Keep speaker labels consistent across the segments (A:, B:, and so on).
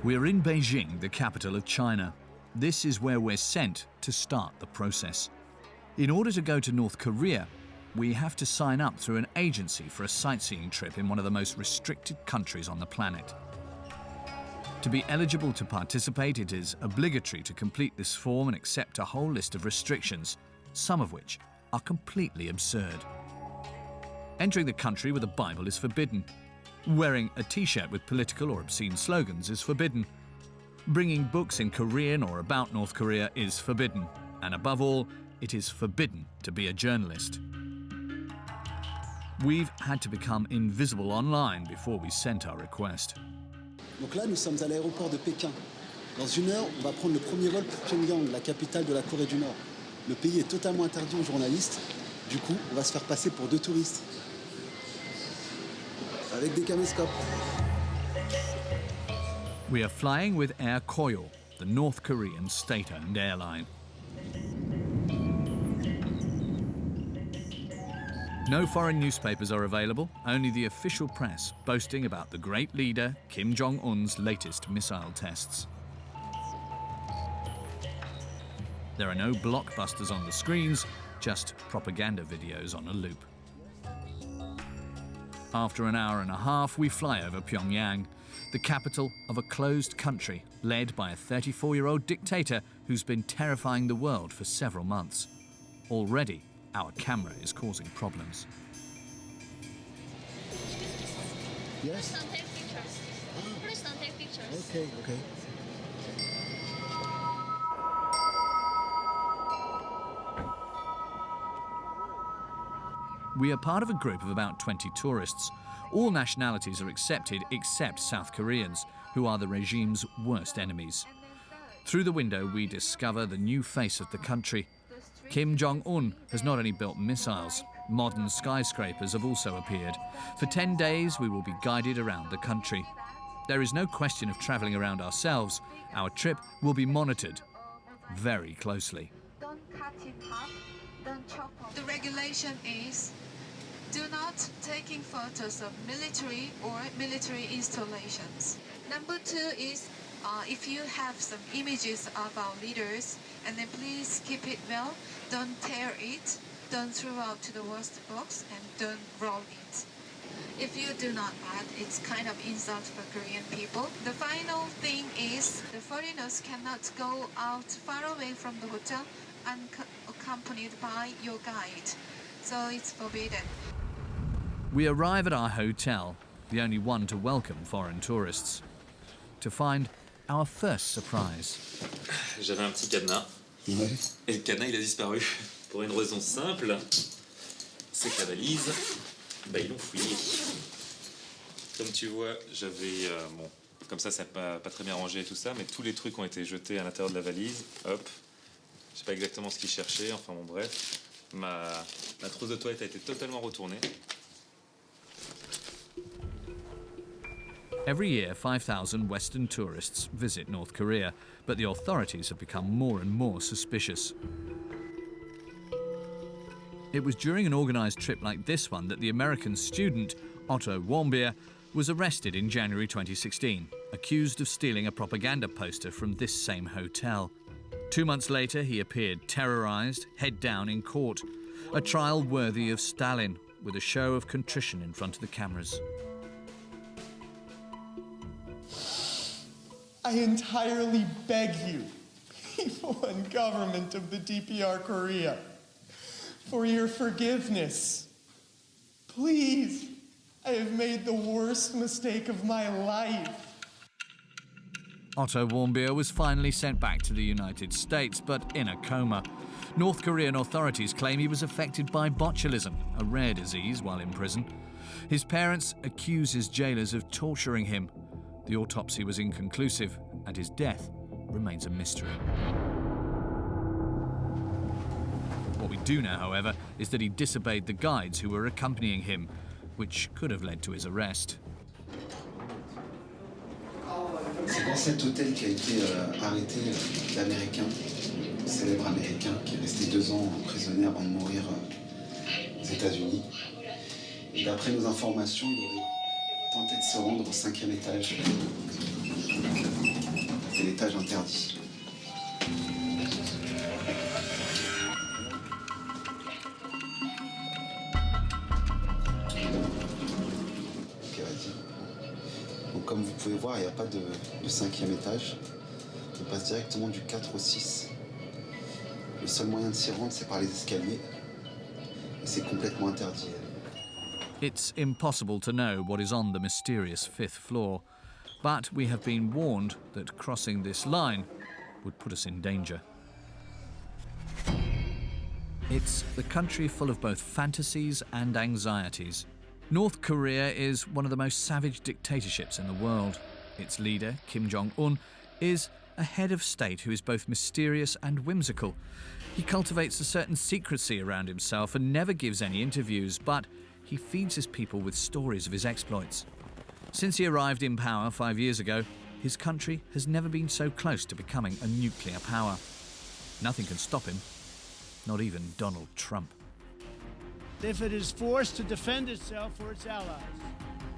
A: We're in Beijing, the capital of China. This is where we're sent to start the process. In order to go to North Korea, we have to sign up through an agency for a sightseeing trip in one of the most restricted countries on the planet. To be eligible to participate, it is obligatory to complete this form and accept a whole list of restrictions, some of which are completely absurd. Entering the country with a Bible is forbidden. Wearing a t-shirt with political or obscene slogans is forbidden. Bringing books in Korean or about North Korea is forbidden. And above all, it is forbidden to be a journalist. We've had to become invisible online before we sent our request.
B: Donc là, nous sommes à l'aéroport de Pékin. Dans une heure, on va prendre le premier vol pour Pyongyang, la capitale de la Corée du Nord. Le pays est totalement interdit aux journalistes. Du coup, on va se faire passer pour deux touristes. Avec des caméscopes.
A: We are flying with Air Koryo, the North Korean state-owned airline. No foreign newspapers are available, only the official press boasting about the great leader Kim Jong Un's latest missile tests. There are no blockbusters on the screens, just propaganda videos on a loop. After an hour and a half, we fly over Pyongyang, the capital of a closed country led by a 34-year-old dictator who's been terrifying the world for several months. Already, our camera is causing problems.
B: Yes?
C: Please don't take pictures. Please don't take pictures.
B: Okay, okay.
A: We are part of a group of about 20 tourists. All nationalities are accepted except South Koreans, who are the regime's worst enemies. Through the window, we discover the new face of the country. Kim Jong Un has not only built missiles, modern skyscrapers have also appeared. For 10 days, we will be guided around the country. There is no question of travelling around ourselves. Our trip will be monitored very closely.
D: Don't cut it up, don't chop off.
E: The regulation is do not taking photos of military or military installations. Number 2 is if you have some images of our leaders, and then please keep it well. Don't tear it, don't throw out to the waste box, and don't roll it. If you do not add, it's kind of insult for Korean people. The final thing is the foreigners cannot go out far away from the hotel unaccompanied by your guide. So it's forbidden.
A: We arrive at our hotel, the only one to welcome foreign tourists, to find our first surprise.
F: J'avais un petit cadenas.
B: Ouais.
F: Et le cadenas, il a disparu. Pour une raison simple, c'est que la valise, ils l'ont fouillée. Comme tu vois, j'avais... bon, comme ça n'a pas très bien rangé et tout ça, mais tous les trucs ont été jetés à l'intérieur de la valise. Hop. Je sais pas exactement ce qu'ils cherchaient, enfin bon, bref. Ma trousse de toilette a été totalement retournée.
A: Every year, 5,000 Western tourists visit North Korea, but the authorities have become more and more suspicious. It was during an organised trip like this one that the American student, Otto Warmbier, was arrested in January 2016, accused of stealing a propaganda poster from this same hotel. 2 months later, he appeared terrorised, head down in court, a trial worthy of Stalin, with a show of contrition in front of the cameras.
G: I entirely beg you, people and government of the DPR Korea, for your forgiveness. Please, I have made the worst mistake of my life.
A: Otto Warmbier was finally sent back to the United States, but in a coma. North Korean authorities claim he was affected by botulism, a rare disease, while in prison. His parents accuse his jailers of torturing him. The autopsy was inconclusive, and his death remains a mystery. What we do know, however, is that he disobeyed the guides who were accompanying him, which could have led to his arrest.
B: C'est dans cet hôtel qu'a été arrêté l'Américain, le célèbre Américain, qui est resté 2 ans emprisonné avant de mourir aux États-Unis. Et d'après nos informations, il aurait tenté de se rendre au 5e étage. C'est l'étage interdit. Ok, vas-y. Donc comme vous pouvez voir, il n'y a pas de 5e étage. On passe directement du 4 au 6. Le seul moyen de s'y rendre, c'est par les escaliers. Et c'est complètement interdit.
A: It's impossible to know what is on the mysterious 5th floor, but we have been warned that crossing this line would put us in danger. It's the country full of both fantasies and anxieties. North Korea is one of the most savage dictatorships in the world. Its leader, Kim Jong Un, is a head of state who is both mysterious and whimsical. He cultivates a certain secrecy around himself and never gives any interviews, but he feeds his people with stories of his exploits. Since he arrived in power 5 years ago, his country has never been so close to becoming a nuclear power. Nothing can stop him, not even Donald Trump.
H: If it is forced to defend itself or its allies,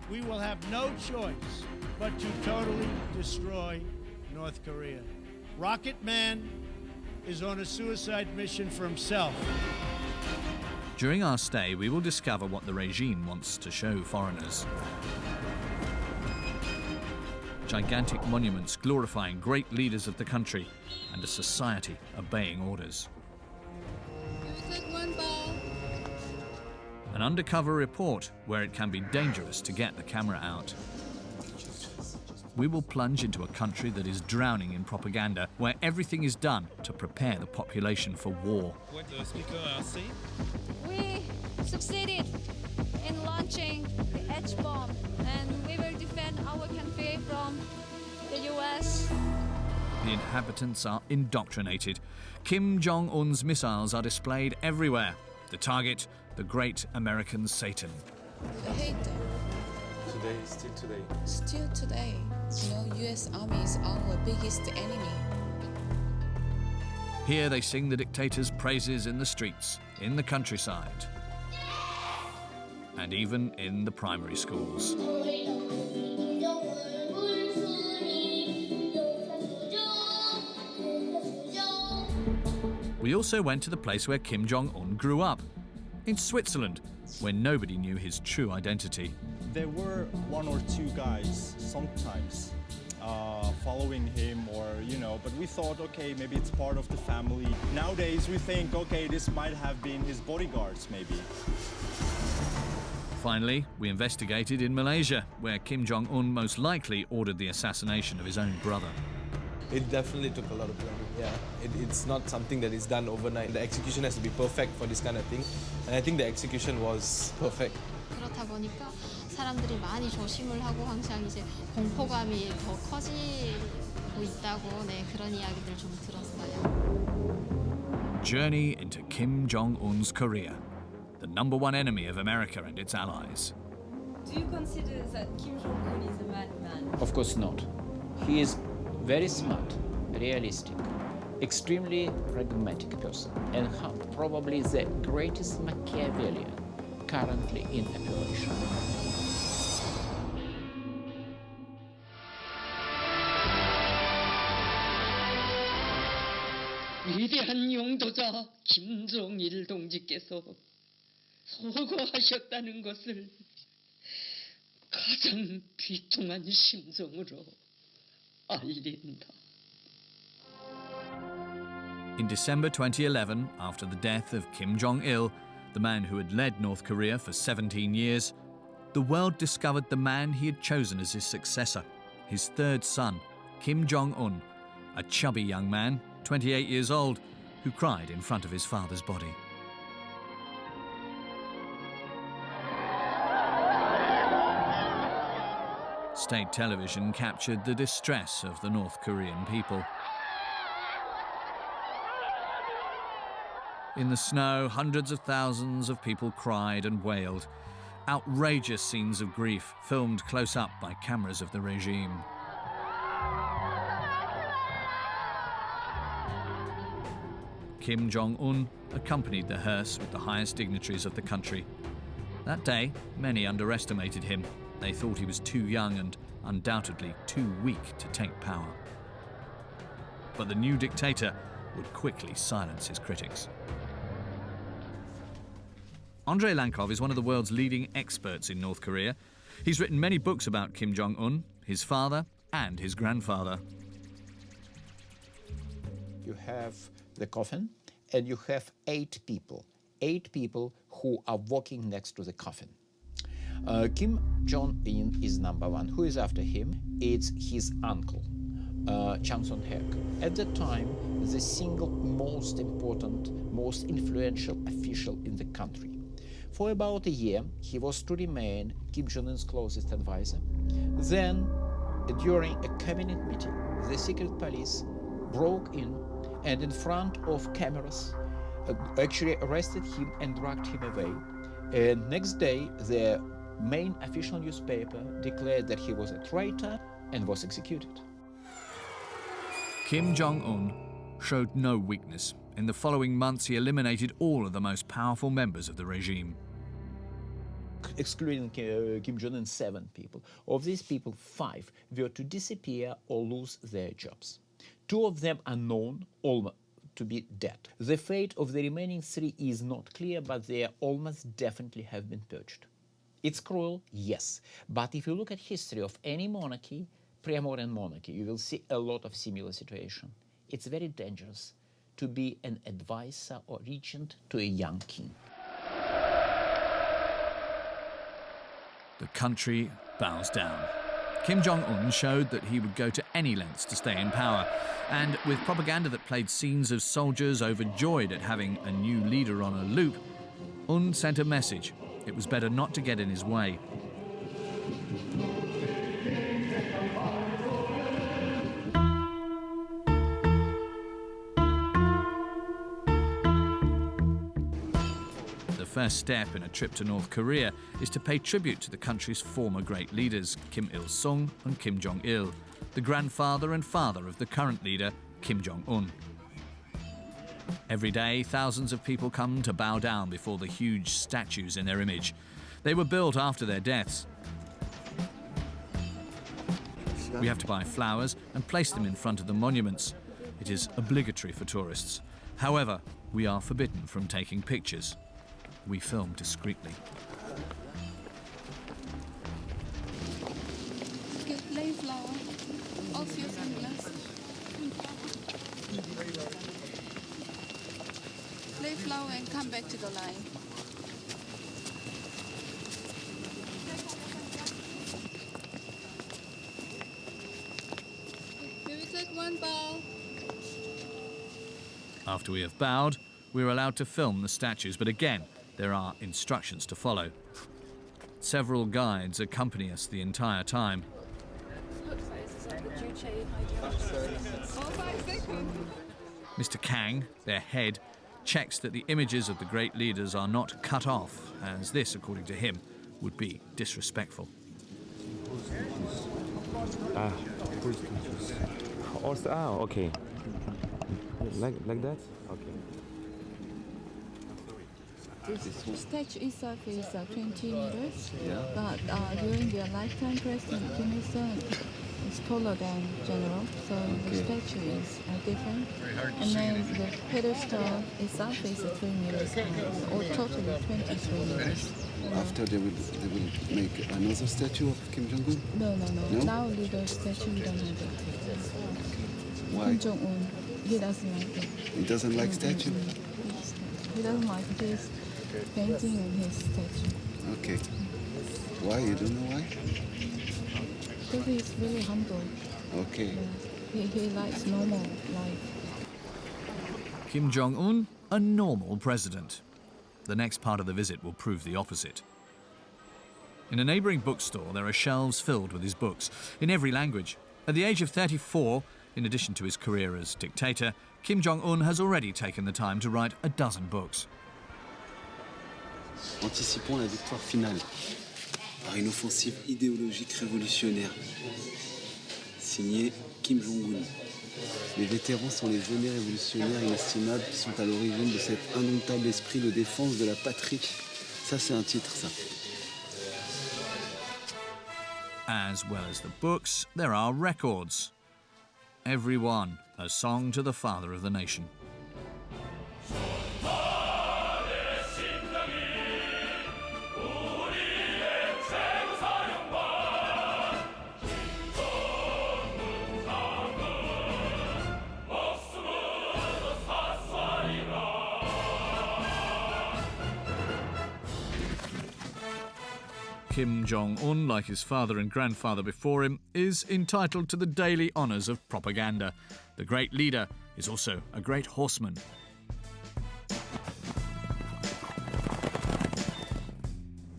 H: we will have no choice but to totally destroy North Korea. Rocket Man is on a suicide mission for himself.
A: During our stay, we will discover what the regime wants to show foreigners. Gigantic monuments glorifying great leaders of the country and a society obeying orders. An undercover report where it can be dangerous to get the camera out. We will plunge into a country that is drowning in propaganda, where everything is done to prepare the population for war.
C: We succeeded in launching the H-bomb, and we will defend our country from the US.
A: The inhabitants are indoctrinated. Kim Jong Un's missiles are displayed everywhere. The target, the great American Satan.
I: I hate them.
F: Today, still today.
I: Still today, U.S. Army is our biggest enemy.
A: Here they sing the dictator's praises in the streets, in the countryside, and even in the primary schools. We also went to the place where Kim Jong Un grew up, in Switzerland, where nobody knew his true identity.
J: There were one or two guys sometimes following him but we thought, okay, maybe it's part of the family. Nowadays we think, okay, this might have been his bodyguards maybe.
A: Finally, we investigated in Malaysia, where Kim Jong Un most likely ordered the assassination of his own brother.
K: It definitely took a lot of planning, yeah. It's not something that is done overnight. The execution has to be perfect for this kind of thing, and I think the execution was perfect.
C: 그렇다 보니까 사람들이 많이 조심을 하고 항상 이제 공포감이 더 커지고 있다고 그런 이야기들 좀 들었어요.
A: Journey into Kim Jong Un's Korea, the #1 enemy of America and its allies.
L: Do you consider that Kim Jong Un is a madman?
M: Of course not. He is very smart, realistic, extremely pragmatic person, and probably the greatest Machiavellian currently in operation.
N: 위대한 용도자 김정일 동지께서 서거하셨다는 것을 가장 비통한 심정으로 알린다.
A: In December 2011, after the death of Kim Jong-il, the man who had led North Korea for 17 years, the world discovered the man he had chosen as his successor, his third son, Kim Jong-un, a chubby young man, 28 years old, who cried in front of his father's body. State television captured the distress of the North Korean people. In the snow, hundreds of thousands of people cried and wailed. Outrageous scenes of grief filmed close up by cameras of the regime. Kim Jong-un accompanied the hearse with the highest dignitaries of the country. That day, many underestimated him. They thought he was too young and undoubtedly too weak to take power. But the new dictator would quickly silence his critics. Andrei Lankov is one of the world's leading experts in North Korea. He's written many books about Kim Jong Un, his father, and his grandfather.
M: You have the coffin, and you have 8 people who are walking next to the coffin. Kim Jong Un is number 1. Who is after him? It's his uncle, Chung Son-hek. At that time, the single most important, most influential official in the country. For about a year, he was to remain Kim Jong Un's closest advisor. Then, during a cabinet meeting, the secret police broke in and in front of cameras actually arrested him and dragged him away. And next day, the main official newspaper declared that he was a traitor and was executed.
A: Kim Jong Un showed no weakness. In the following months, he eliminated all of the most powerful members of the regime.
M: Excluding Kim Jong Un, 7 people. Of these people, 5 were to disappear or lose their jobs. 2 of them are known to be dead. The fate of the remaining 3 is not clear, but they almost definitely have been purged. It's cruel, yes, but if you look at history of any monarchy, pre-modern monarchy, you will see a lot of similar situation. It's very dangerous to be an advisor or regent to a young king.
A: The country bows down. Kim Jong Un showed that he would go to any lengths to stay in power, and with propaganda that played scenes of soldiers overjoyed at having a new leader on a loop, Un sent a message. It was better not to get in his way. The first step in a trip to North Korea is to pay tribute to the country's former great leaders, Kim Il-sung and Kim Jong-il, the grandfather and father of the current leader, Kim Jong-un. Every day, thousands of people come to bow down before the huge statues in their image. They were built after their deaths. We have to buy flowers and place them in front of the monuments. It is obligatory for tourists. However, we are forbidden from taking pictures. We film discreetly.
I: Lay flower. Off your sunglasses. Lay flower and come back to the line. May we take one bow?
A: After we have bowed, we're allowed to film the statues, but again, there are instructions to follow. Several guides accompany us the entire time. Mr. Kang, their head, checks that the images of the great leaders are not cut off, as this, according to him, would be disrespectful.
O: Okay. Like that? Okay.
I: This statue itself is 20 meters, but during their lifetime, President Kim Il-sung is taller than General, so the statue is different. And then the pedestal itself is 3 meters high, or totally 23 meters.
B: After they will make another statue of Kim Jong Un?
I: No. Now the statue we don't have it.
B: Why?
I: Kim Jong Un, he doesn't like it.
B: He doesn't like statue?
I: He doesn't like his painting and his statue.
B: Okay. Why? You don't know why?
I: Because he's really humble.
B: Okay.
I: Yeah. He likes normal life.
A: Kim Jong Un, a normal president. The next part of the visit will prove the opposite. In a neighbouring bookstore, there are shelves filled with his books, in every language. At the age of 34, in addition to his career as dictator, Kim Jong Un has already taken the time to write a dozen books.
B: Anticipons la victoire finale par une offensive idéologique révolutionnaire. Signé Kim Jong Un. Les vétérans sont les aînés révolutionnaires inestimables qui sont à l'origine de cet indomptable esprit de défense de la patrie. Ça, c'est un titre, ça.
A: As well as the books, there are records. Every one a song to the father of the nation. Kim Jong Un, like his father and grandfather before him, is entitled to the daily honours of propaganda. The great leader is also a great horseman.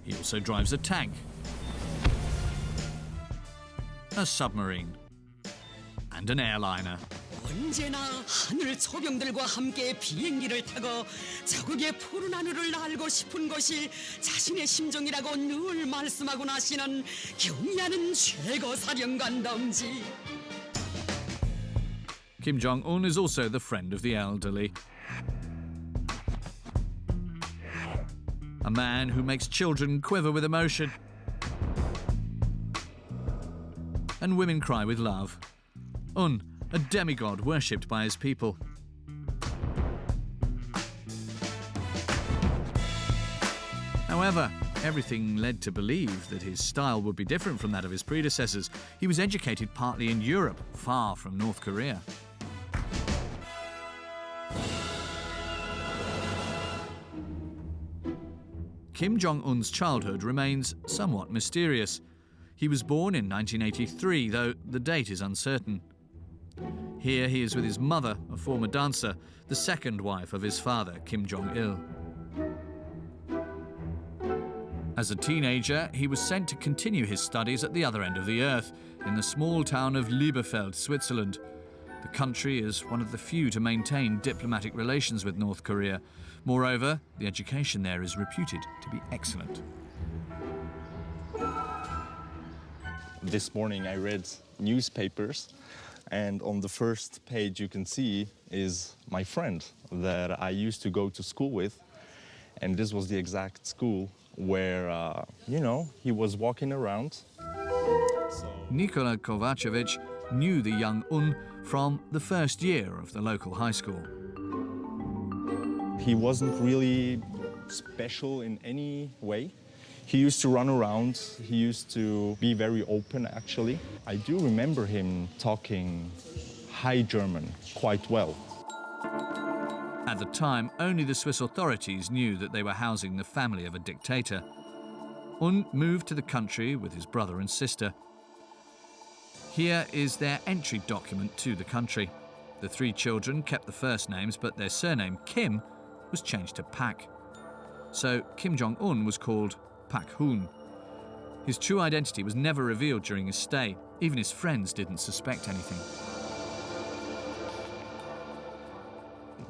A: He also drives a tank, a submarine, and an airliner.
P: 언제나 하늘 소병들과 함께 비행기를 타고 자국의 푸른 하늘을 날고 싶은 것이 자신의 심정이라고 늘 말씀하고 나시는 경의하는 최고 사령관 동지.
A: Kim Jong Un is also the friend of the elderly. A man who makes children quiver with emotion and women cry with love. Un, a demigod worshipped by his people. However, everything led to believe that his style would be different from that of his predecessors. He was educated partly in Europe, far from North Korea. Kim Jong Un's childhood remains somewhat mysterious. He was born in 1983, though the date is uncertain. Here he is with his mother, a former dancer, the second wife of his father, Kim Jong-il. As a teenager, he was sent to continue his studies at the other end of the earth, in the small town of Libreville, Switzerland. The country is one of the few to maintain diplomatic relations with North Korea. Moreover, the education there is reputed to be excellent.
J: This morning I read newspapers, and on the first page you can see is my friend that I used to go to school with, and this was the exact school where, he was walking around.
A: Nikola Kovacevic knew the young Un from the first year of the local high school.
J: He wasn't really special in any way. He used to run around, he used to be very open actually. I do remember him talking High German quite well.
A: At the time, only the Swiss authorities knew that they were housing the family of a dictator. Un moved to the country with his brother and sister. Here is their entry document to the country. The three children kept the first names, but their surname, Kim, was changed to Pak. So Kim Jong-un was called Pak Hun. His true identity was never revealed during his stay. Even his friends didn't suspect anything.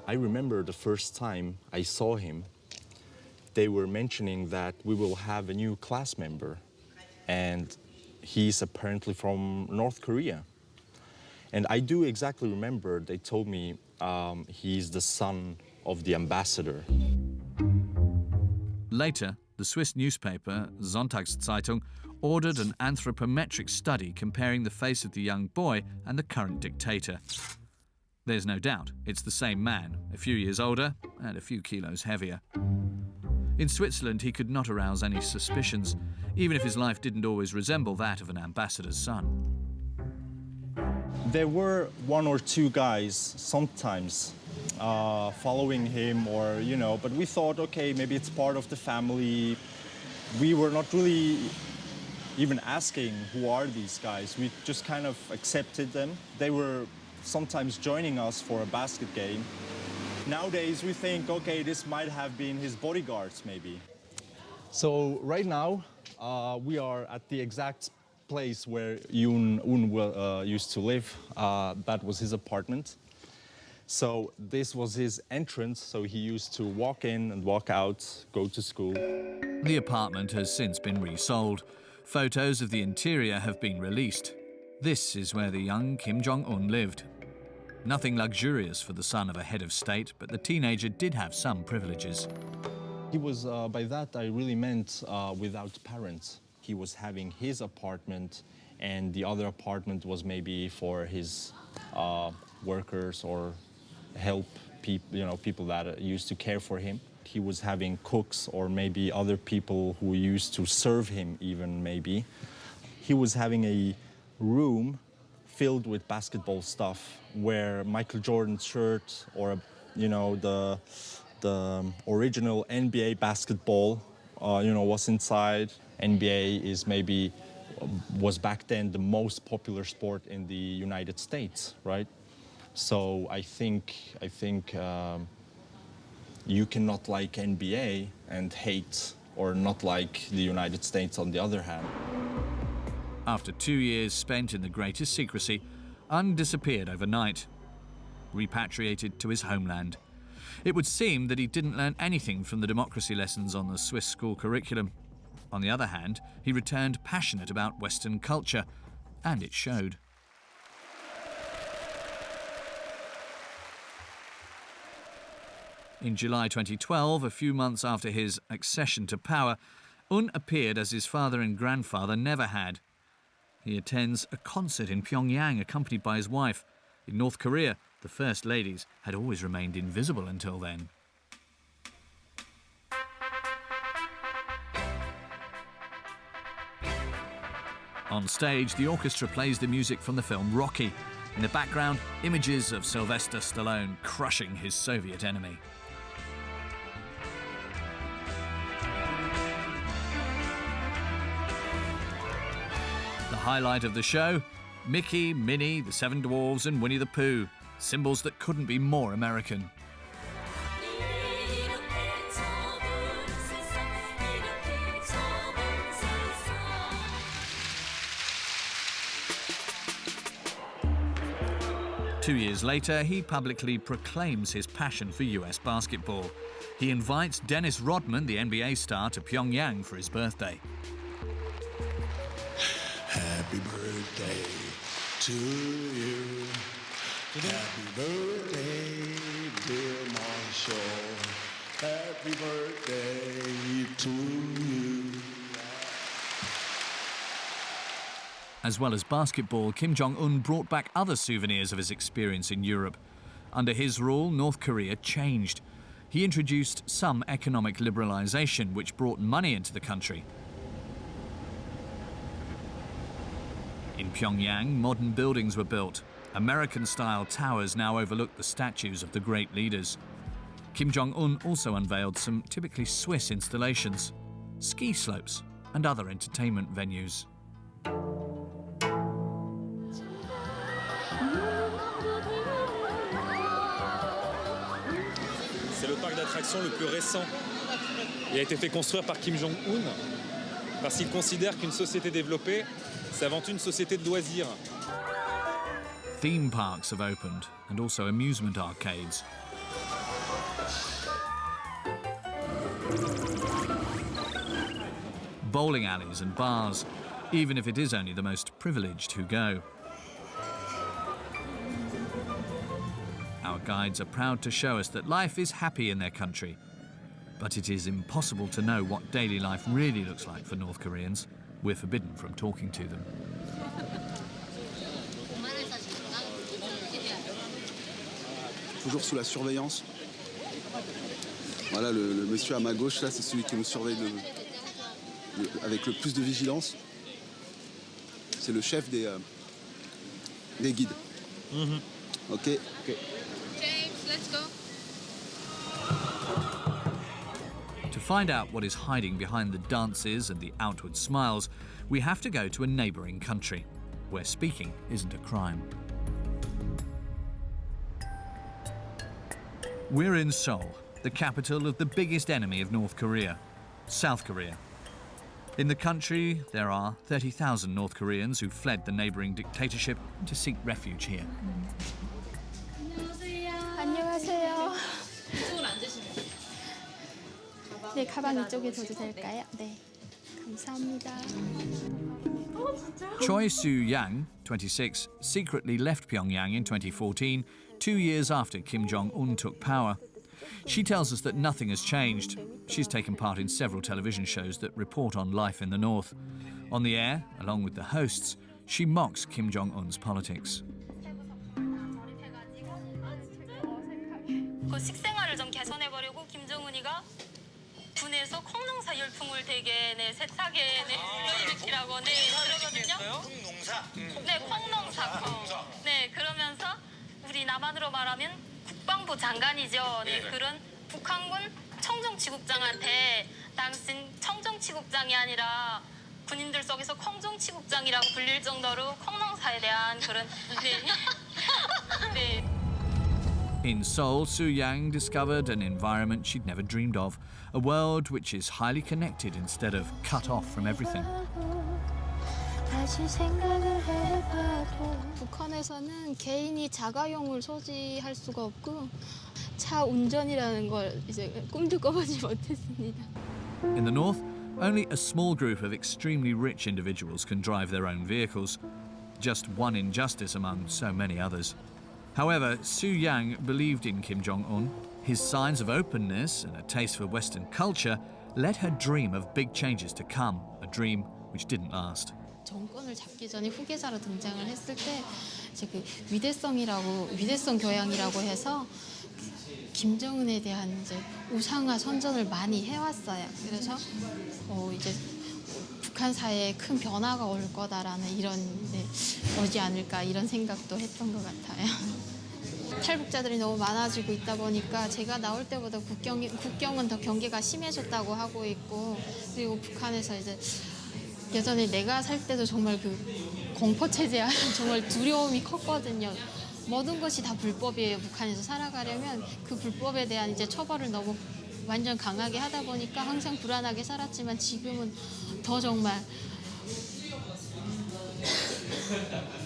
J: I remember the first time I saw him, they were mentioning that we will have a new class member, and he's apparently from North Korea. And I do exactly remember they told me he's the son of the ambassador.
A: Later, the Swiss newspaper Sonntagszeitung ordered an anthropometric study comparing the face of the young boy and the current dictator. There's no doubt it's the same man, a few years older and a few kilos heavier. In Switzerland, he could not arouse any suspicions, even if his life didn't always resemble that of an ambassador's son.
J: There were one or two guys sometimes following him but we thought, okay, maybe it's part of the family. We were not really even asking who are these guys. We just kind of accepted them. They were sometimes joining us for a basket game. Nowadays we think, okay, this might have been his bodyguards maybe. So right now we are at the exact place where Jung Un used to live. That was his apartment. So this was his entrance, so he used to walk in and walk out, go to school.
A: The apartment has since been resold. Photos of the interior have been released. This is where the young Kim Jong-un lived. Nothing luxurious for the son of a head of state, but the teenager did have some privileges.
J: He was, by that I really meant without parents. he was having his apartment, and the other apartment was maybe for his workers or people that used to care for him. He was having cooks or maybe other people who used to serve him even maybe. He was having a room filled with basketball stuff where Michael Jordan's shirt or, the original NBA basketball, was inside. NBA was back then the most popular sport in the United States, right? So I think you cannot like NBA and hate or not like the United States on the other hand.
A: After 2 years spent in the greatest secrecy, Un disappeared overnight, repatriated to his homeland. It would seem that he didn't learn anything from the democracy lessons on the Swiss school curriculum. On the other hand, he returned passionate about Western culture, and it showed. In July 2012, a few months after his accession to power, Un appeared as his father and grandfather never had. He attends a concert in Pyongyang accompanied by his wife. In North Korea, the first ladies had always remained invisible until then. On stage, the orchestra plays the music from the film Rocky. In the background, images of Sylvester Stallone crushing his Soviet enemy. The highlight of the show, Mickey, Minnie, the Seven Dwarfs and Winnie the Pooh, symbols that couldn't be more American. Two years later, he publicly proclaims his passion for US basketball. He invites Dennis Rodman, the NBA star, to Pyongyang for his birthday.
Q: Happy birthday to you. Happy birthday, dear Marshall. Happy birthday to you.
A: As well as basketball, Kim Jong Un brought back other souvenirs of his experience in Europe. Under his rule, North Korea changed. He introduced some economic liberalization, which brought money into the country. In Pyongyang, modern buildings were built. American-style towers now overlook the statues of the great leaders. Kim Jong Un also unveiled some typically Swiss installations, ski slopes and other entertainment venues.
F: C'est le parc d'attractions le plus récent. Il a été fait construire par Kim Jong Un parce qu'il considère qu'une société développée, c'est avant tout une société de loisirs.
A: Theme parks have opened and also amusement arcades. Bowling alleys and bars, even if it is only the most privileged who go. Our guides are proud to show us that life is happy in their country, but it is impossible to know what daily life really looks like for North Koreans. We're forbidden from talking to them.
B: Toujours sous la surveillance. Voilà, le monsieur à ma gauche, là, c'est celui qui nous surveille avec le plus de vigilance. C'est le chef des guides.
F: Mm-hmm.
B: Ok.
E: James, let's go.
A: To find out what is hiding behind the dances and the outward smiles, we have to go to a neighbouring country, where speaking isn't a crime. We're in Seoul, the capital of the biggest enemy of North Korea, South Korea. In the country, there are 30,000 North Koreans who fled the neighbouring dictatorship to seek refuge here.
C: 안녕하세요. 이쪽으로 앉으시면 돼요. 네, 가방 이쪽에 둬도 될까요? 네, 감사합니다.
A: Choi Soo-yang, 26, secretly left Pyongyang in 2014, 2 years after Kim Jong Un took power. She tells us that nothing has changed. She's taken part in several television shows that report on life in the North. On the air, along with the hosts, she mocks Kim Jong Un's politics.
R: 그 식생활을 좀 개선해보려고 김정은이가 군에서 콩농사 열풍을 되게 세차게 불러일으키라고 그러거든요. 콩농사? 네, 콩농사. 네, 그러면서 우리 남한으로 말하면 국방부 장관이죠. 네, 그런 북한군 청정치국장한테 당신 청정치국장이 아니라 군인들 속에서 콩정치국장이라고 불릴 정도로 콩농사에 대한 그런 네.
A: In Seoul, Su Yang discovered an environment she'd never dreamed of, a world which is highly connected instead of cut off from everything.
C: 북한에서는 개인이 자가용을 소지할 수가 없고 차 운전이라는 걸 이제 꿈도 꿔보지 못했습니다.
A: In the north, only a small group of extremely rich individuals can drive their own vehicles, just one injustice among so many others. However, Su Yang believed in Kim Jong Un. His signs of openness and a taste for Western culture let her dream of big changes to come, a dream which didn't last.
C: 정권을 잡기 전에 후계자로 등장을 했을 때 이제 그 위대성 교양이라고 해서 김정은에 대한 이제 우상화 선전을 많이 해왔어요. 그래서 이제 북한 사회에 큰 변화가 올 거다라는 이런 오지 않을까 이런 생각도 했던 것 같아요. 탈북자들이 너무 많아지고 있다 보니까 제가 나올 때보다 국경은 더 경계가 심해졌다고 하고 있고 그리고 북한에서 이제 예전에 내가 살 때도 정말 그 공포 체제야 정말 두려움이 컸거든요. 모든 것이 다 불법이에요. 북한에서 살아가려면 그 불법에 대한 이제 처벌을 너무 완전 강하게 하다 보니까 항상 불안하게 살았지만 지금은 더 정말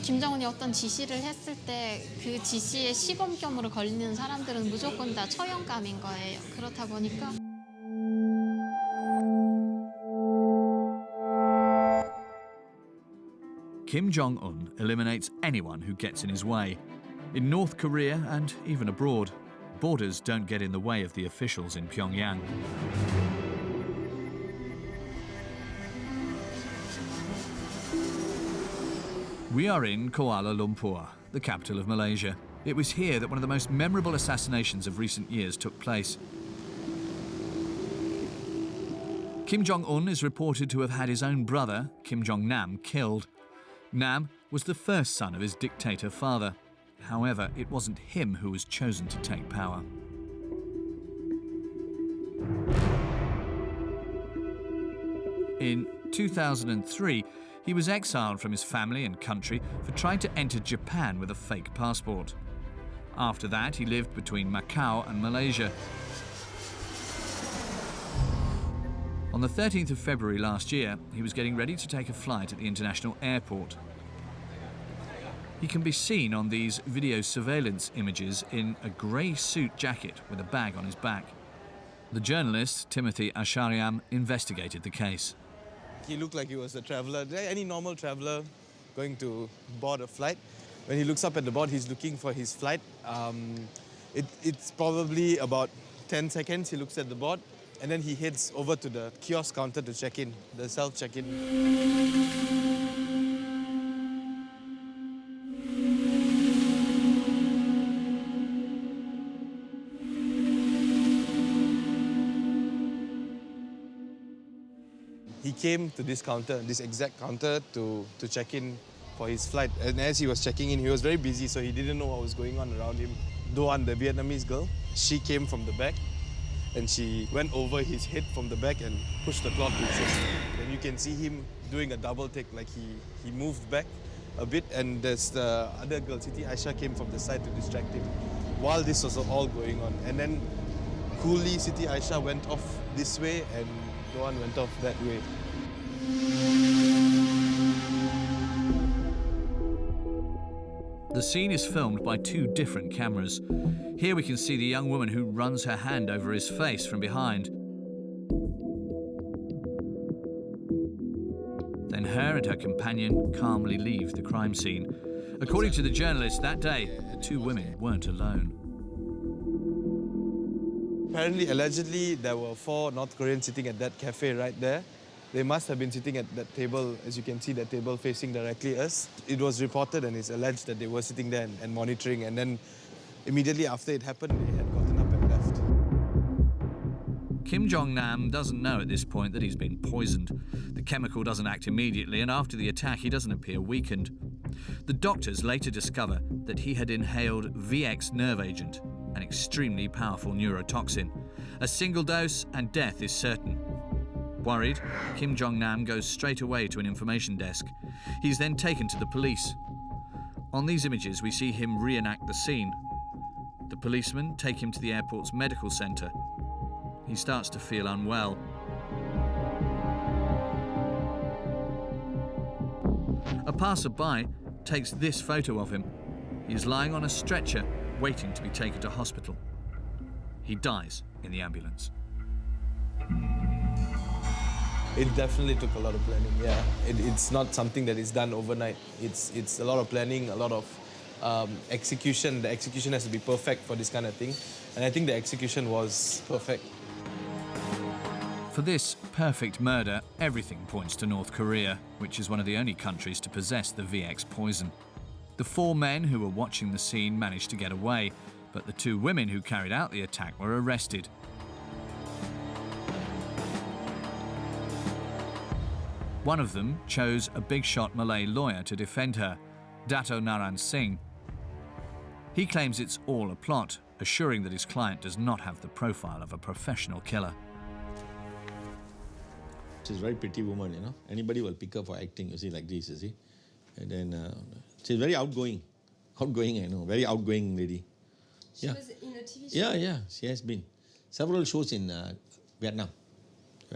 C: 김정은이 어떤 지시를 했을 때 그 지시에 시범경으로 걸리는 사람들은 무조건 다 처형감인 거예요. 그렇다 보니까
A: Kim Jong Un eliminates anyone who gets in his way. In North Korea and even abroad, borders don't get in the way of the officials in Pyongyang. We are in Kuala Lumpur, the capital of Malaysia. It was here that one of the most memorable assassinations of recent years took place. Kim Jong Un is reported to have had his own brother, Kim Jong Nam, killed. Nam was the first son of his dictator father. However, it wasn't him who was chosen to take power. In 2003, he was exiled from his family and country for trying to enter Japan with a fake passport. After that, he lived between Macau and Malaysia. On the 13th of February last year, he was getting ready to take a flight at the international airport. He can be seen on these video surveillance images in a grey suit jacket with a bag on his back. The journalist, Timothy Ashariam, investigated the case.
K: He looked like he was a traveller, any normal traveller going to board a flight. When he looks up at the board, he's looking for his flight. It's probably about 10 seconds, he looks at the board, and then he heads over to the kiosk counter to check in, the self-check-in. He came to this counter, this exact counter, to check in for his flight. And as he was checking in, he was very busy, so he didn't know what was going on around him. Do Un, the Vietnamese girl, she came from the back, and she went over his head from the back and pushed the cloth with him. And you can see him doing a double take, like he moved back a bit, and there's the other girl, Siti Aisha, came from the side to distract him while this was all going on. And then coolly, Siti Aisha went off this way, and Do Un went off that way.
A: The scene is filmed by two different cameras. Here we can see the young woman who runs her hand over his face from behind. Then her and her companion calmly leave the crime scene. According to the journalist, that day, the two women weren't alone.
K: Apparently, allegedly, there were 4 North Koreans sitting at that cafe right there. They must have been sitting at that table, as you can see, that table facing directly us. It was reported and it's alleged that they were sitting there and monitoring, and then immediately after it happened, they had gotten up and left.
A: Kim Jong-nam doesn't know at this point that he's been poisoned. The chemical doesn't act immediately, and after the attack, he doesn't appear weakened. The doctors later discover that he had inhaled VX nerve agent, an extremely powerful neurotoxin. A single dose and death is certain. Worried, Kim Jong-nam goes straight away to an information desk. He's then taken to the police. On these images, we see him reenact the scene. The policemen take him to the airport's medical centre. He starts to feel unwell. A passerby takes this photo of him. He is lying on a stretcher, waiting to be taken to hospital. He dies in the ambulance.
K: It definitely took a lot of planning, yeah. It's not something that is done overnight. It's a lot of planning, a lot of execution. The execution has to be perfect for this kind of thing. And I think the execution was perfect.
A: For this perfect murder, everything points to North Korea, which is one of the only countries to possess the VX poison. The 4 men who were watching the scene managed to get away, but the 2 women who carried out the attack were arrested. One of them chose a big-shot Malay lawyer to defend her, Dato Naran Singh. He claims it's all a plot, assuring that his client does not have the profile of a professional killer.
S: She's a very pretty woman, you know. Anybody will pick her for acting, you see, like this, you see. And then she's very outgoing. Outgoing, I know. Very outgoing lady.
L: She was in a TV show?
S: Yeah, she has been. Several shows in Vietnam.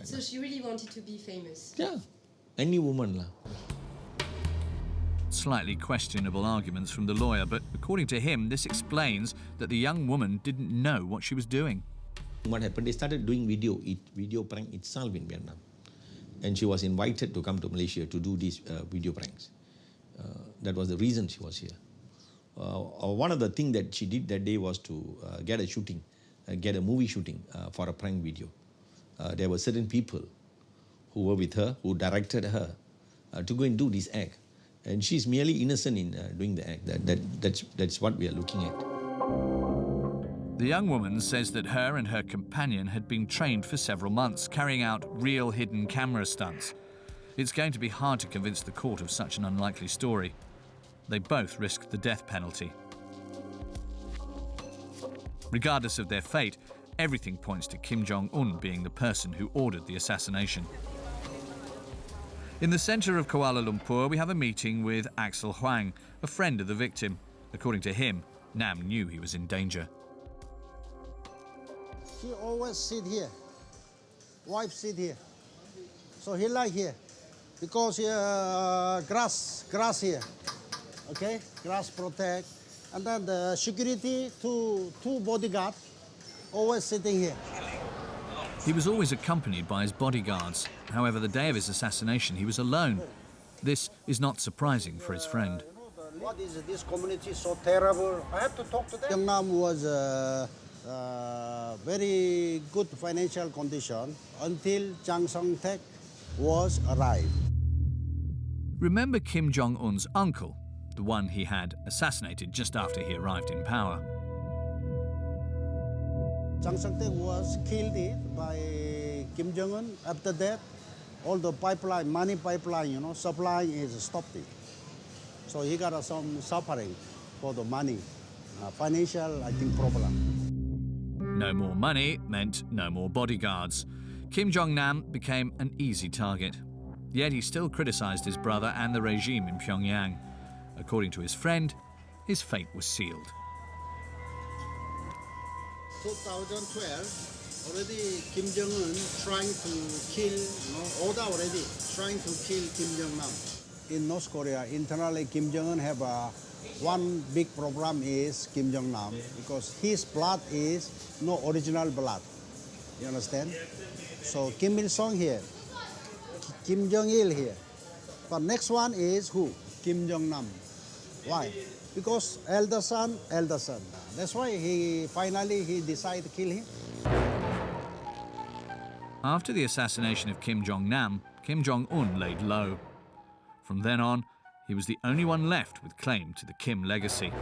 L: So she really wanted to be famous?
S: Yeah. Any woman lah.
A: Slightly questionable arguments from the lawyer, but according to him, this explains that the young woman didn't know what she was doing.
S: What happened, they started doing video prank itself in Vietnam. And she was invited to come to Malaysia to do these video pranks. That was the reason she was here. One of the things that she did that day was to get a movie shooting for a prank video. There were certain people who were with her, who directed her to go and do this act. And she's merely innocent in doing the act. That's what we are looking at.
A: The young woman says that her and her companion had been trained for several months, carrying out real hidden camera stunts. It's going to be hard to convince the court of such an unlikely story. They both risked the death penalty. Regardless of their fate, everything points to Kim Jong Un being the person who ordered the assassination. In the centre of Kuala Lumpur, we have a meeting with Axel Huang, a friend of the victim. According to him, Nam knew he was in danger.
T: He always sit here. Wife sit here. So he like here. Because grass here. Okay? Grass protect. And then the security, two bodyguards, always sitting here.
A: He was always accompanied by his bodyguards. However, the day of his assassination, he was alone. This is not surprising for his friend.
T: What is this community so terrible? I have to talk to them. Young Nam was very good financial condition until Chang Song-tek was arrived.
A: Remember Kim Jong Un's uncle, the one he had assassinated just after he arrived in power.
T: Chang Song-tek was killed by Kim Jong Un. After that, all the pipeline, money pipeline, supply is stopped. So he got some suffering for the money, financial, I think, problem.
A: No more money meant no more bodyguards. Kim Jong-nam became an easy target. Yet he still criticized his brother and the regime in Pyongyang. According to his friend, his fate was sealed.
T: 2012, already Kim Jong Un trying to kill, order already, trying to kill Kim Jong-nam. In North Korea, internally Kim Jong Un have one big problem is Kim Jong-nam because his blood is no original blood. You understand? So Kim Il-sung here, Kim Jong-il here. But next one is who? Kim Jong-nam. Why? Because elder son. That's why he finally decided to kill him.
A: After the assassination of Kim Jong Nam, Kim Jong Un laid low. From then on, he was the only one left with claim to the Kim legacy.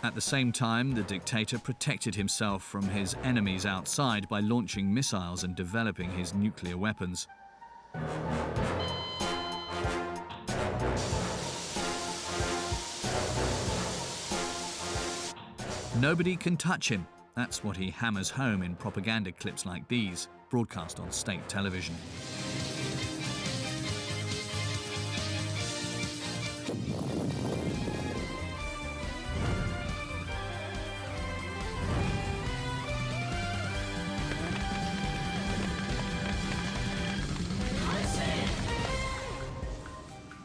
A: At the same time, the dictator protected himself from his enemies outside by launching missiles and developing his nuclear weapons. Nobody can touch him. That's what he hammers home in propaganda clips like these, broadcast on state television.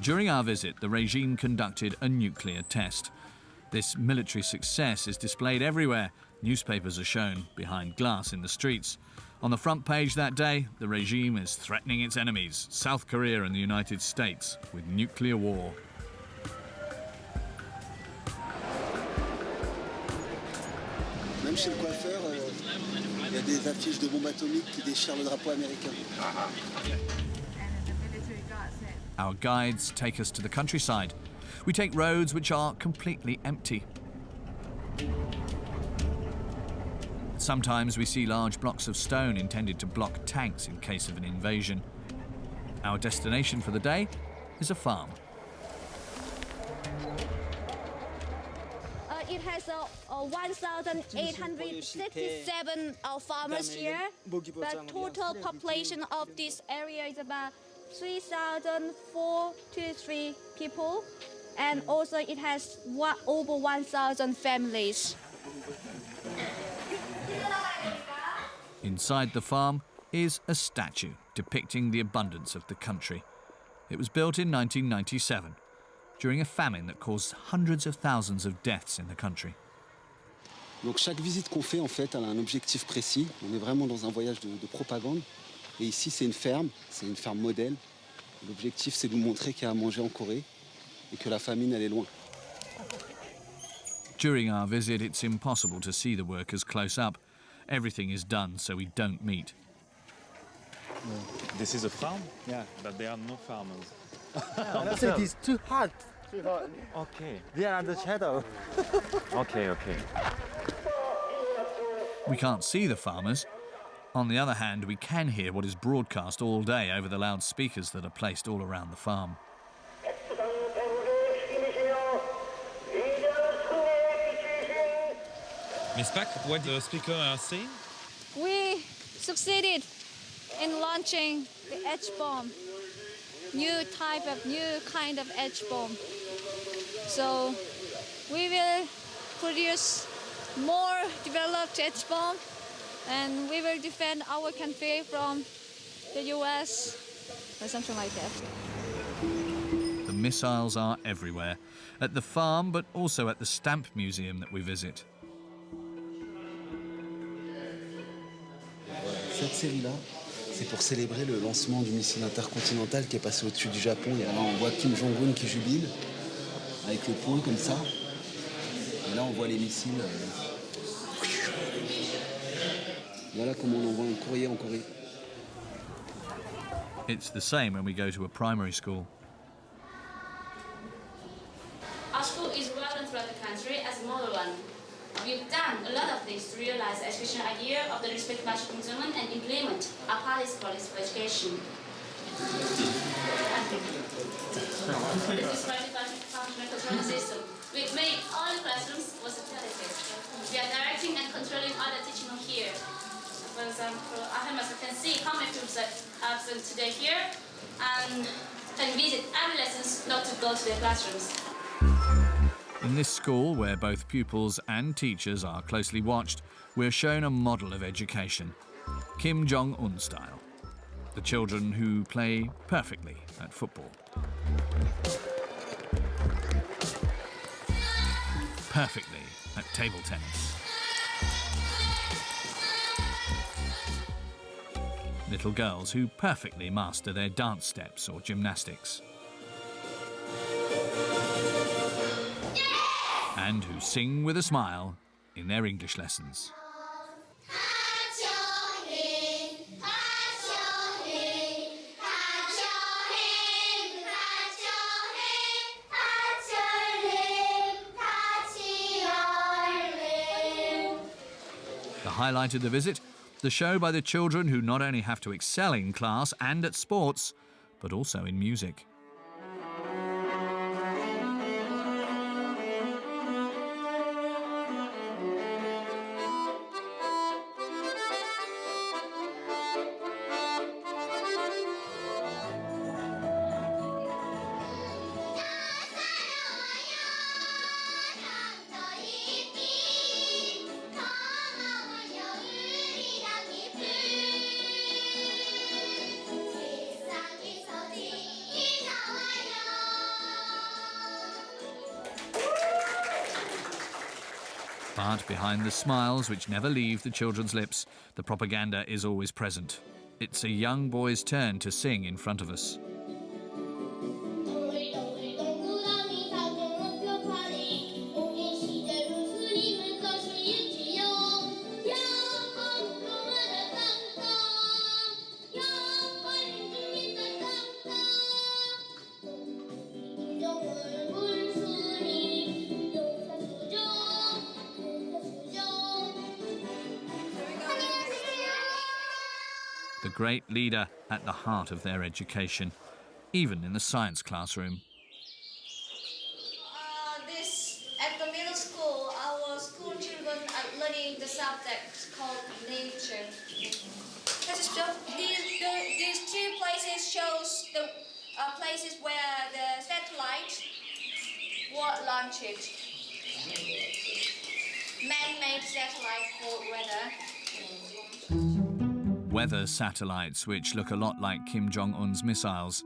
A: During our visit, the regime conducted a nuclear test. This military success is displayed everywhere. Newspapers are shown behind glass in the streets. On the front page that day, the regime is threatening its enemies, South Korea and the United States, with nuclear war.
B: Même chez le coiffeur, il y a des affiches de bombes atomiques qui déchirent le drapeau américain.
A: Our guides take us to the countryside. We take roads which are completely empty. Sometimes we see large blocks of stone intended to block tanks in case of an invasion. Our destination for the day is a farm.
U: It has 1,867 farmers here. The total population of this area is about 3,043 people, and also it has over 1,000 families.
A: Inside the farm is a statue depicting the abundance of the country. It was built in 1997, during a famine that caused hundreds of thousands of deaths in the country.
B: Donc chaque visite qu'on fait, en fait, elle a un objectif précis. On est vraiment dans un voyage de propagande. Et ici, c'est une ferme modèle. L'objectif, c'est de nous montrer qu'il y a à manger en Corée et que la famine, elle est loin.
A: During our visit, it's impossible to see the workers close up. Everything is done so we don't meet.
J: This is a farm? Yeah. But there are no farmers.
V: It is too hot.
J: Okay.
V: They are under shadow.
J: Okay.
A: We can't see the farmers. On the other hand, we can hear what is broadcast all day over the loudspeakers that are placed all around the farm.
F: Miss Pak, what the speaker are saying?
U: We succeeded in launching the H-bomb, new kind of H-bomb. So we will produce more developed H-bomb, and we will defend our country from the US or something like that.
A: The missiles are everywhere, at the farm but also at the stamp museum that we visit.
B: Cette série-là, c'est pour célébrer le lancement du missile intercontinental qui est passé au-dessus du Japon. Et là, on voit Kim Jong Un qui jubile, avec le poing comme ça. Et là, on voit les missiles. Voilà comment on envoie un courrier en Corée.
A: It's the same when we go to a primary school.
W: Our school is well known throughout the country as a model one. We've done a lot of things to realize the educational idea of the respect by Kim Jong Un and implement our party's policy for education. This is functional control system. We've made all the classrooms was intelligent. We are directing and controlling all the teaching here. For example, Hermit can see how many students are absent today here and can visit every lesson not to go to their classrooms.
A: In this school, where both pupils and teachers are closely watched, we're shown a model of education, Kim Jong Un style. The children who play perfectly at football. Perfectly at table tennis. Little girls who perfectly master their dance steps or gymnastics. And who sing with a smile in their English lessons. The highlight of the visit, the show by the children who not only have to excel in class and at sports, but also in music. But behind the smiles which never leave the children's lips, the propaganda is always present. It's a young boy's turn to sing in front of us. The great leader at the heart of their education, even in the science classroom.
U: At the middle school, our school children are learning the subject called nature. These two places shows the places where the satellite were launched. Man-made satellite for weather.
A: Weather satellites which look a lot like Kim Jong Un's missiles.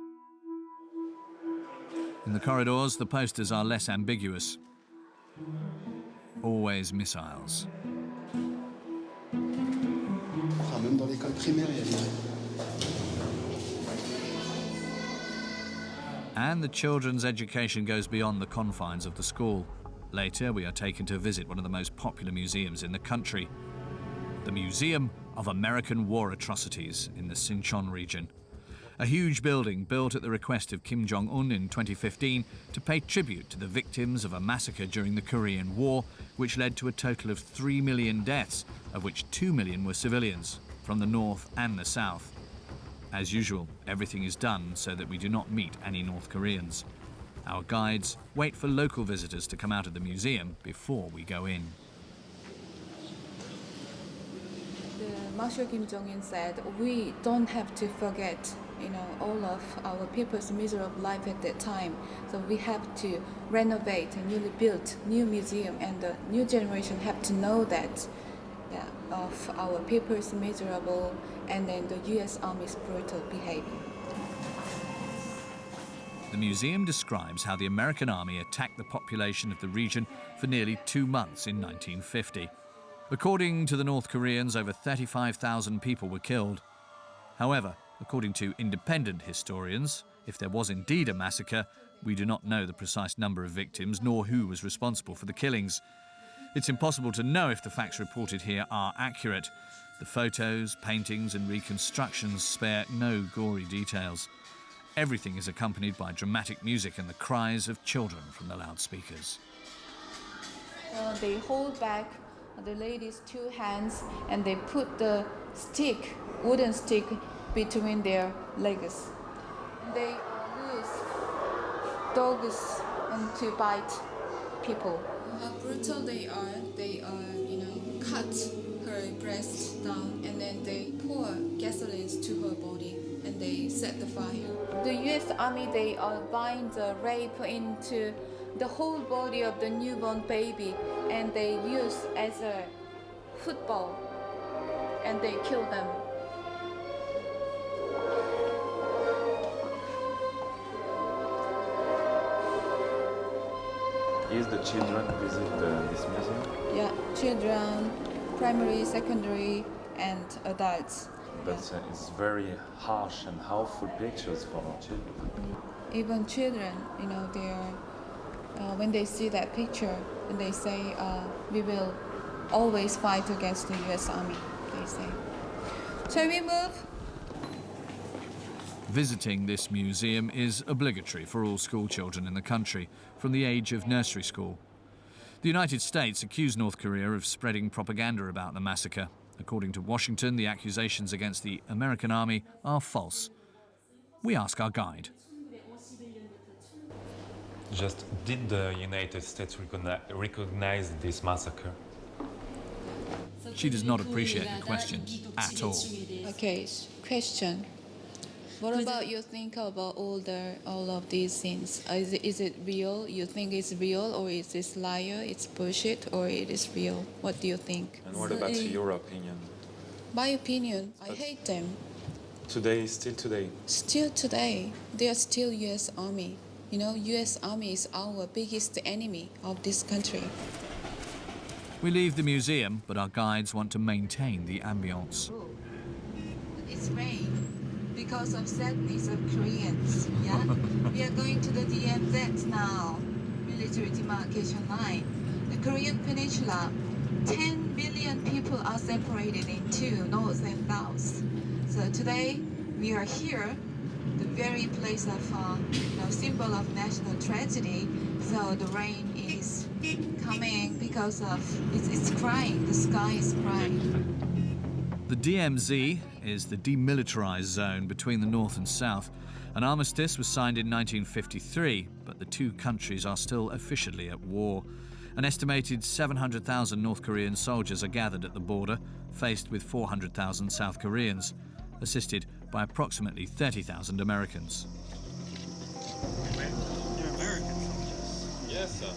A: In the corridors, the posters are less ambiguous. Always missiles.
B: Même dans l'école primaire, il y a des...
A: And the children's education goes beyond the confines of the school. Later, we are taken to visit one of the most popular museums in the country, the Museum of American War Atrocities in the Sinchon region. A huge building built at the request of Kim Jong Un in 2015 to pay tribute to the victims of a massacre during the Korean War, which led to a total of 3 million deaths, of which 2 million were civilians, from the north and the south. As usual, everything is done so that we do not meet any North Koreans. Our guides wait for local visitors to come out of the museum before we go in.
I: Marshal Kim Jong Un said, we don't have to forget, all of our people's miserable life at that time. So we have to renovate a newly built new museum, and the new generation have to know that, of our people's miserable and then the U.S. Army's brutal behavior.
A: The museum describes how the American army attacked the population of the region for nearly 2 months in 1950. According to the North Koreans, over 35,000 people were killed. However, according to independent historians, if there was indeed a massacre, we do not know the precise number of victims nor who was responsible for the killings. It's impossible to know if the facts reported here are accurate. The photos, paintings and reconstructions spare no gory details. Everything is accompanied by dramatic music and the cries of children from the loudspeakers.
I: They hold back the lady's 2 hands and they put the wooden stick between their legs. They use dogs to bite people. How brutal they are, cut her breast down and then they pour gasoline to her body and they set the fire. The U.S. Army, they bind the rape into the whole body of the newborn baby and they use as a football and they kill them.
O: Is the children visit this museum?
I: Yeah, children, primary, secondary, and adults.
O: But it's very harsh and harmful pictures for children.
I: Even children, they are, when they see that picture, and they say, we will always fight against the U.S. Army, they say. Shall we move?
A: Visiting this museum is obligatory for all school children in the country from the age of nursery school. The United States accused North Korea of spreading propaganda about the massacre. According to Washington, the accusations against the American army are false. We ask our guide.
O: Just did the United States recognize this massacre?
A: She does not appreciate the question at all.
I: Okay, question. What about you think about all of these things? Is it real? You think it's real, or is this liar? It's bullshit, or it is real? What do you think?
O: And what about your opinion?
I: My opinion, I hate them.
O: Today, still today.
I: Still today, they are still U.S. Army. You know, U.S. Army is our biggest enemy of this country.
A: We leave the museum, but our guides want to maintain the ambience.
D: It's rain because of sadness of Koreans. Yeah, we are going to the DMZ now, military demarcation line. The Korean Peninsula, 10 billion people are separated in two, north and south. So today we are here, the very place of symbol of national tragedy. So the rain is coming because of it's crying. The sky is crying.
A: The DMZ is the demilitarized zone between the North and South. An armistice was signed in 1953, but the two countries are still officially at war. An estimated 700,000 North Korean soldiers are gathered at the border, faced with 400,000 South Koreans, assisted by approximately 30,000 Americans.
J: You're American soldiers.
F: Yes, sir.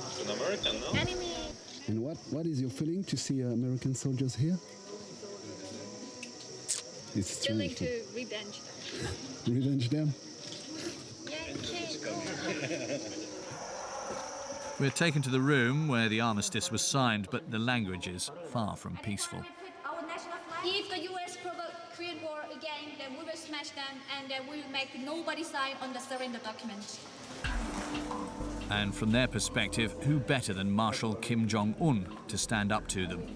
F: It's an American, no?
C: Enemy.
B: And what is your feeling to see American soldiers here? It's
L: Feeling
B: strange.
L: to revenge.
B: Revenge them?
A: We're taken to the room where the armistice was signed, but the language is far from peaceful.
U: If the U.S. provoke Korean war again, then we will smash them, and then we will make nobody sign on the surrender document.
A: And from their perspective, who better than Marshal Kim Jong Un to stand up to them?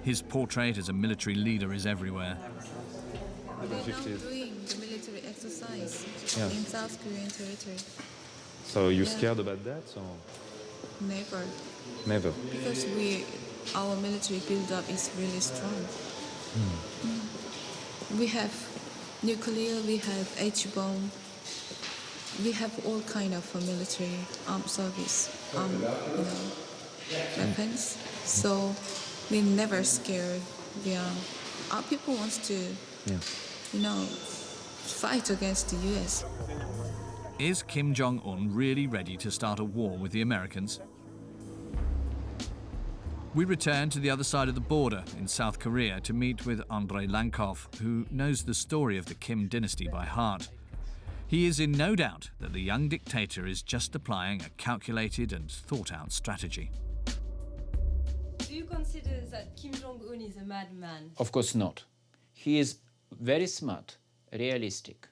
A: His portrait as a military leader is everywhere.
I: They're now doing the military exercise in South Korean territory.
O: So you're scared about that? Or?
I: Never.
O: Never.
I: Because our military build-up is really strong. We have nuclear, we have H-bomb, we have all kind of military armed service, weapons. So we're never scared. Our people wants to, fight against the U.S.
A: Is Kim Jong Un really ready to start a war with the Americans? We return to the other side of the border in South Korea to meet with Andrei Lankov, who knows the story of the Kim Dynasty by heart. He is in no doubt that the young dictator is just applying a calculated and thought-out strategy.
L: Do you consider that Kim Jong Un is a madman?
M: Of course not. He is very smart, realistic,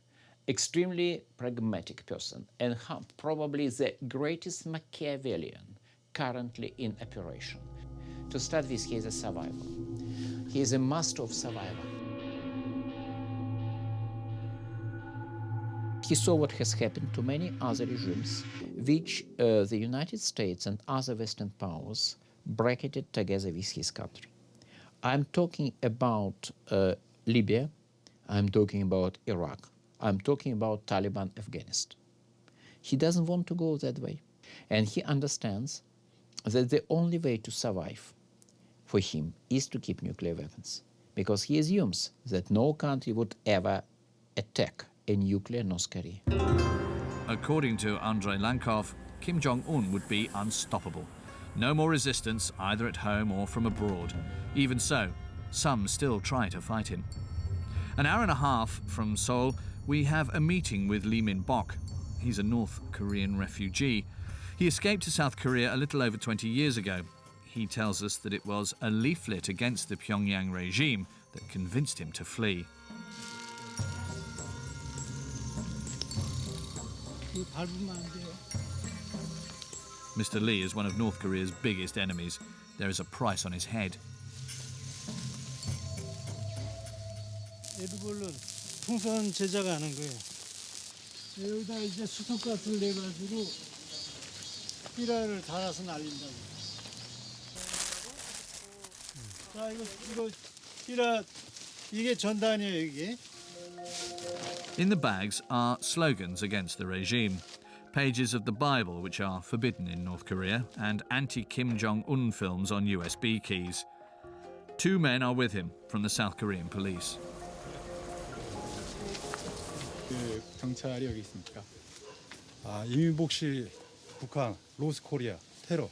M: extremely pragmatic person, and probably the greatest Machiavellian currently in operation. To start with, he is a survivor. He is a master of survival. He saw what has happened to many other regimes, which the United States and other Western powers bracketed together with his country. I'm talking about Libya, I'm talking about Iraq, I'm talking about Taliban Afghanistan. He doesn't want to go that way. And he understands that the only way to survive for him is to keep nuclear weapons, because he assumes that no country would ever attack a nuclear North Korea.
A: According to Andrei Lankov, Kim Jong Un would be unstoppable. No more resistance, either at home or from abroad. Even so, some still try to fight him. An hour and a half from Seoul, we have a meeting with Lee Min-bok. He's a North Korean refugee. He escaped to South Korea a little over 20 years ago. He tells us that it was a leaflet against the Pyongyang regime that convinced him to flee. Mr. Lee is one of North Korea's biggest enemies. There is a price on his head.
V: 에드볼은 풍선 제작하는 거예요. 여기다 이제 수도가스를 내가지고
G: 삐라를 달아서 날린다고. 자, 이거 삐라 이게 전단이에요, 이게.
A: In the bags are slogans against the regime, pages of the Bible which are forbidden in North Korea, and anti-Kim Jong Un films on USB keys. 2 men are with him from the South Korean police.
H: 그 경찰이 여기 있습니까? 이민복 씨 북한 로스 코리아 테러.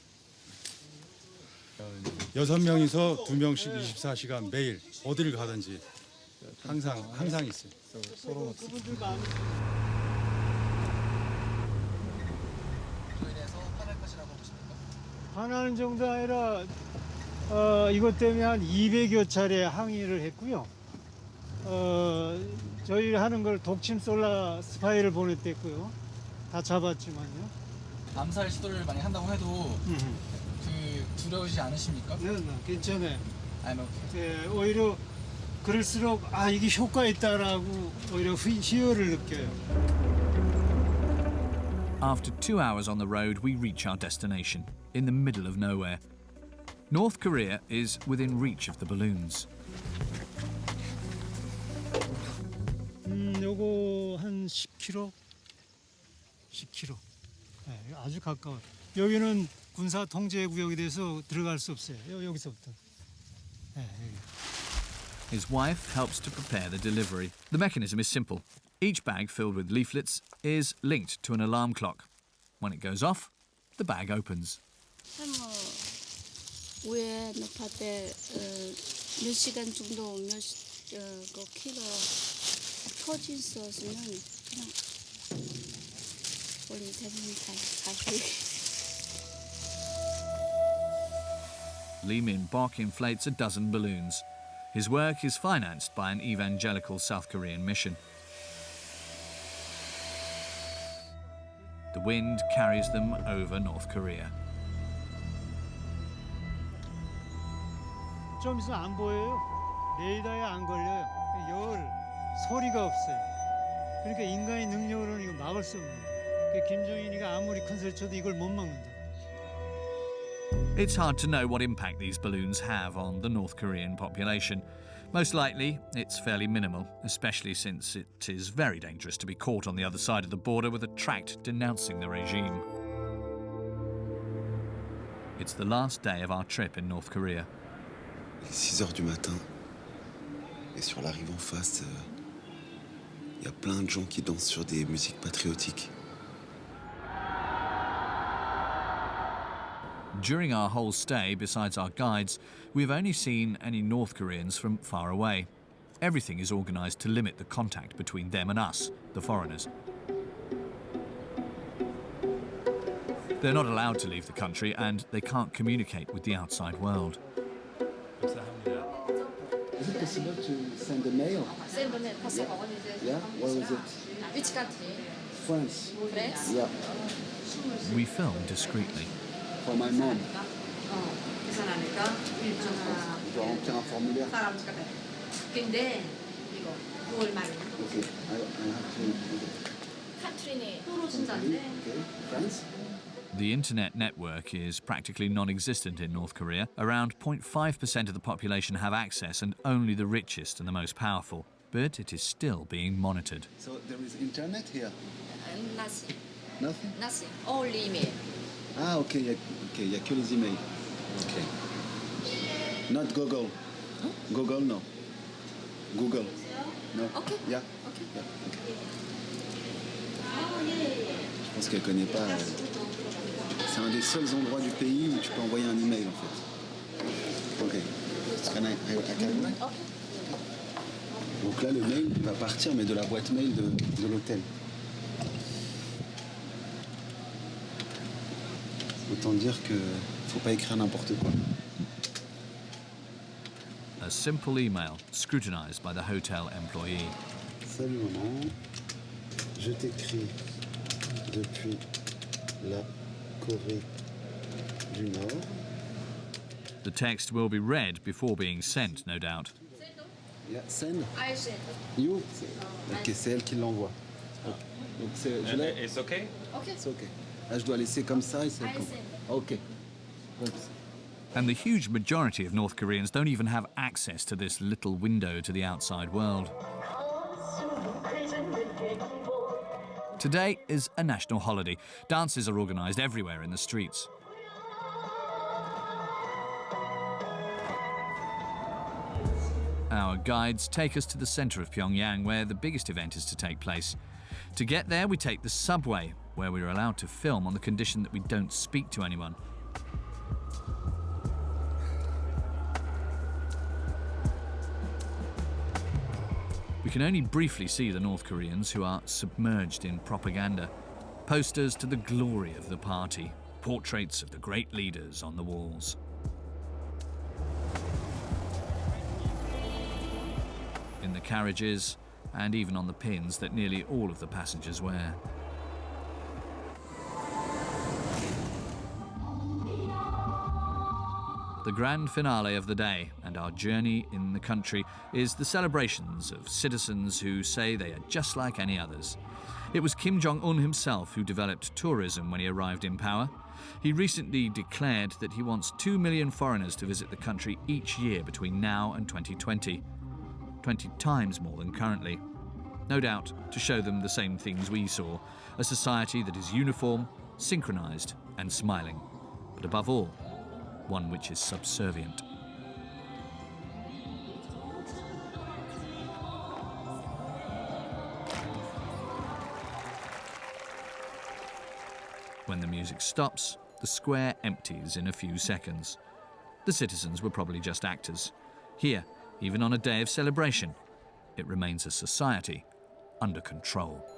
H: 6명이서 2명씩 24시간 매일 어디를 가든지 항상 있어요. 서로
G: 화나는 정도 아니라 이것 때문에 한 200여 차례 항의를 했고요. 저희 하는 걸 독침 솔라 스파이를 보냈댔고요. 다 잡았지만요.
N: 암살 시도를 많이 한다고 해도 그 두려우시지 않으십니까?
G: 네, 괜찮아요.
N: I'm okay.
G: 네, 오히려 그럴수록 이게 효과 있다라고 오히려 희열을 느껴요.
A: After 2 hours on the road, we reach our destination, in the middle of nowhere. North Korea is within reach of the balloons.
G: 요거 한 10km? 10km. 네, 아주 가까워요. 여기는 군사 통제 구역이 돼서 들어갈 수 없어요. 여기서부터. 네, 여기.
A: His wife helps to prepare the delivery. The mechanism is simple. Each bag filled with leaflets is linked to an alarm clock. When it goes off, the bag opens.
I: 위에 높았대 몇 시간 정도 그 키가 터진 소스는 그냥 우리 대부분 다
A: Lee Min-bok inflates a dozen balloons. His work is financed by an evangelical South Korean mission. The wind carries them over North Korea.
G: 좀 있으면 안 보여요. 레이더에 안 걸려요. 소리가 없어요. 그러니까 인간의 능력으로는 이거 막을 수 없는 거예요. 김정인이가 아무리 큰 소리 쳐도 이걸 못 막는다.
A: It's hard to know what impact these balloons have on the North Korean population. Most likely, it's fairly minimal, especially since it is very dangerous to be caught on the other side of the border with a tract denouncing the regime. It's the last day of our trip in North Korea.
B: Il est 6 heures du matin. Et sur la rive en face, il y a plein de gens qui dansent sur des musiques patriotiques.
A: During our whole stay, besides our guides, we've only seen any North Koreans from far away. Everything is organised to limit the contact between them and us, the foreigners. They're not allowed to leave the country and they can't communicate with the outside world.
B: Is it possible to send a mail?
U: Send a mail, possible.
B: Yeah? Where was it?
U: Which country?
B: France.
U: France?
B: Yeah.
A: We film discreetly.
B: For my mom. Je dois remplir un formulaire.
U: 근데 이거 9월 말.
B: Okay, I have to.
U: 카트린이 떨어진다는데.
B: Okay, France?
A: The internet network is practically non-existent in North Korea. Around 0.5% of the population have access, and only the richest and the most powerful. But it is still being monitored.
B: So there is internet here?
U: Nothing.
B: Nothing?
U: Nothing. Only email.
B: Ok, il y a que les emails. Ok. Not Google.
U: Huh?
B: Google, no. Google. No.
U: Okay.
B: Yeah.
U: Okay.
B: Yeah. Okay. Je pense qu'elle connaît pas. C'est un des seuls endroits du pays où tu peux envoyer un email en fait. Ok. Can I can... Donc là le mail va partir mais de la boîte mail de l'hôtel. Autant dire que faut pas écrire n'importe quoi.
A: A simple email scrutinized by the hotel employee.
B: Salut maman, je t'écris depuis la Corée du Nord.
A: The text will be read before being sent, no doubt.
B: Yeah, send.
U: I send.
B: You? Ok, c'est elle qui l'envoie. Donc c'est.
F: It's okay?
U: Okay.
B: It's okay. Là, je dois laisser comme ça et c'est comme... Ok. Comme ça.
A: And the huge majority of North Koreans don't even have access to this little window to the outside world. Today is a national holiday. Dances are organised everywhere in the streets. Our guides take us to the centre of Pyongyang, where the biggest event is to take place. To get there, we take the subway, where we are allowed to film on the condition that we don't speak to anyone. We can only briefly see the North Koreans, who are submerged in propaganda. Posters to the glory of the party, portraits of the great leaders on the walls. In the carriages, and even on the pins that nearly all of the passengers wear. The grand finale of the day and our journey in the country is the celebrations of citizens who say they are just like any others. It was Kim Jong Un himself who developed tourism when he arrived in power. He recently declared that he wants 2 million foreigners to visit the country each year between now and 2020, 20 times more than currently. No doubt to show them the same things we saw, a society that is uniform, synchronized and smiling, but above all, one which is subservient. When the music stops, the square empties in a few seconds. The citizens were probably just actors. Here, even on a day of celebration, it remains a society under control.